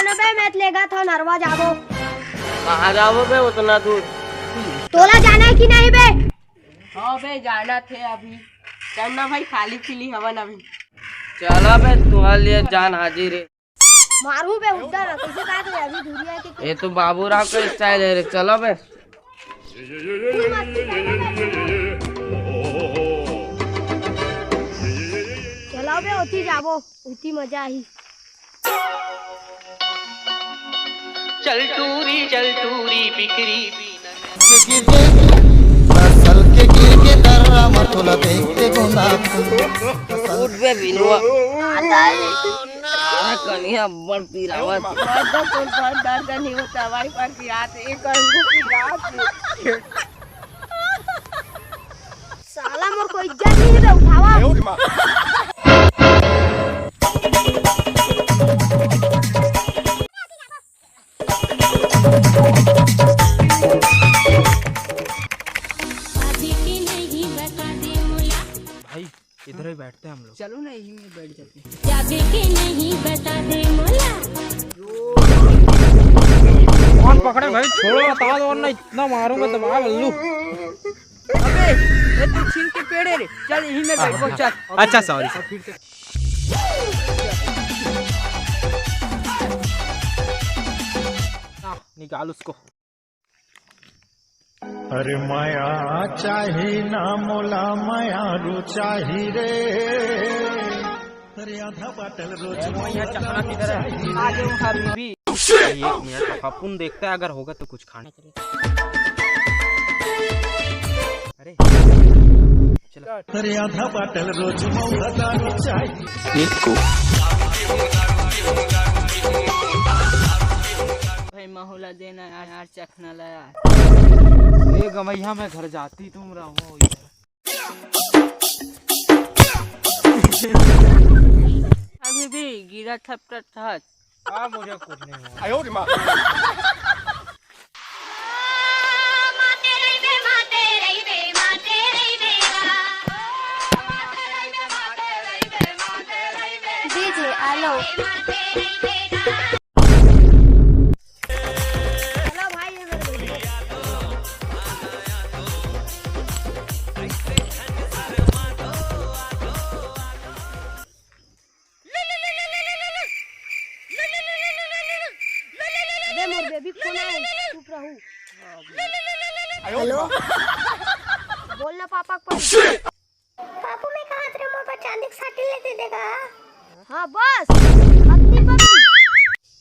जाना बे, मैं लेगा था नरवा जाबो। कहाँ जाओ बे उतना दूर? तोला जाना है कि नहीं बे? हाँ बे जाना थे अभी। चलना भाई, खाली पीली हवन अभी। चला बे, तुम्हारे लिए जान हाजिर है। मारू बे उधर, कैसे कहा तो अभी दूरी है कि ये तो बाबूराव का स्टाइल है रे। चलो बे। चलाओ बे, उठी जाबो, उठी मजा आई। चल टूरी बिक्री सल के गिर के दर्रा मथुला देखते गुना उठ बे बिलवा। कन्या बड़ पीरावत। दर्द नहीं होता भाई, पर की आते एक साला मोर को इज्जत नहीं है बे, उठावा। भाई इधर ही बैठते हैं हम लोग। चलो ना, यहीं में बैठ जाते हैं। जागे के नहीं बता दे मोला। कौन पकड़े भाई? छोड़ो, बता दो वरना इतना मारूंगा दबा बल्लू। अबे ये तू छीन के पेड़ है रे। चल यहीं में बैठो। चल। अच्छा सॉरी सर, फिर से निकाल उसको। अरे माया चाही ना मोला माया रू चाही रे। अरे आधा बाटल रोज यहाँ चखना किधर है? आ जाओ हबीबी। एक मिनट, अपन देखते हैं अगर होगा तो कुछ खाने के लिए। अरे चलो। अरे आधा बाटल रोज मौला दारू चाही। भाई महुला देना यार, चखना लाया। ये गमैया में घर जाती तुम रहो इधर। अभी भी गिरा थपटा था। हाँ मुझे कुछ नहीं हुआ। डीजे आलो। चलो भाई, ये मेरे अबे मोर बेबी फोन आए, चुप रहू। हेलो, बोलना पापा को। पापू मैं कहा तेरे मोर पर चांदी की साटी लेते देगा। हाँ बस पगली पगली,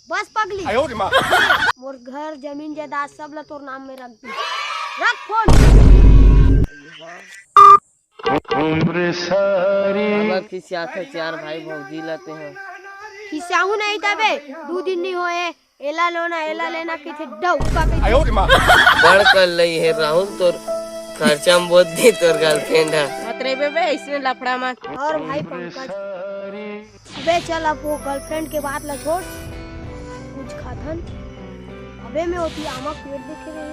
बस पगली। मोर घर जमीन जायदाद सब ला तोर नाम में रख दी। रख फोन। अब खिसिया थे, चार भाई भौजी लाते हैं। खिसाहू नहीं तबे, 2 दिन नहीं होए। एला लोना एला लेना किथे डौका पे। बड़ कर लई है राहुल, तोर खर्चा में बहुत दी तोर गर्लफ्रेंड है। मत रे बे, इसमें लफड़ा मत। और भाई पंकज, अबे चल अब वो गर्लफ्रेंड के बात ला छोड़, कुछ खाथन। अबे मैं होती आमा पेट देखे रहे।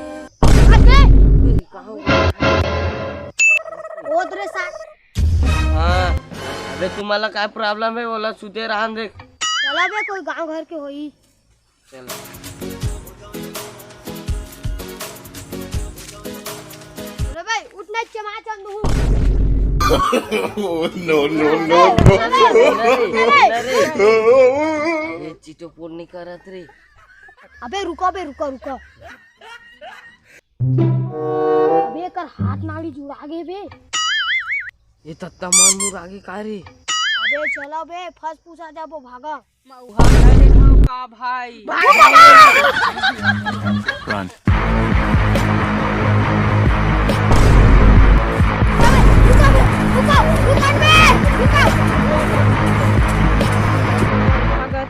ओदरे साथ। हाँ अबे तुम्हाला काय प्रॉब्लम है? बोला सुते रहा देख। चला बे, कोई गांव घर के होई। चलो। अरे भाई उठना चमा चंदू। ये चीटो पूर्ण नहीं करत रे। अबे रुको बे, रुको रुको। अबे कर हाथ नाड़ी जुड़ा गे बे। ये तत्ता मान मुर आगे का रे? अबे चलो बे, फंस पूछा जाबो, भागा। का भाई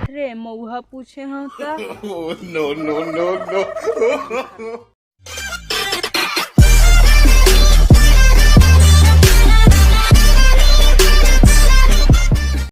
रे मऊहा पूछे हाँ। No no no no.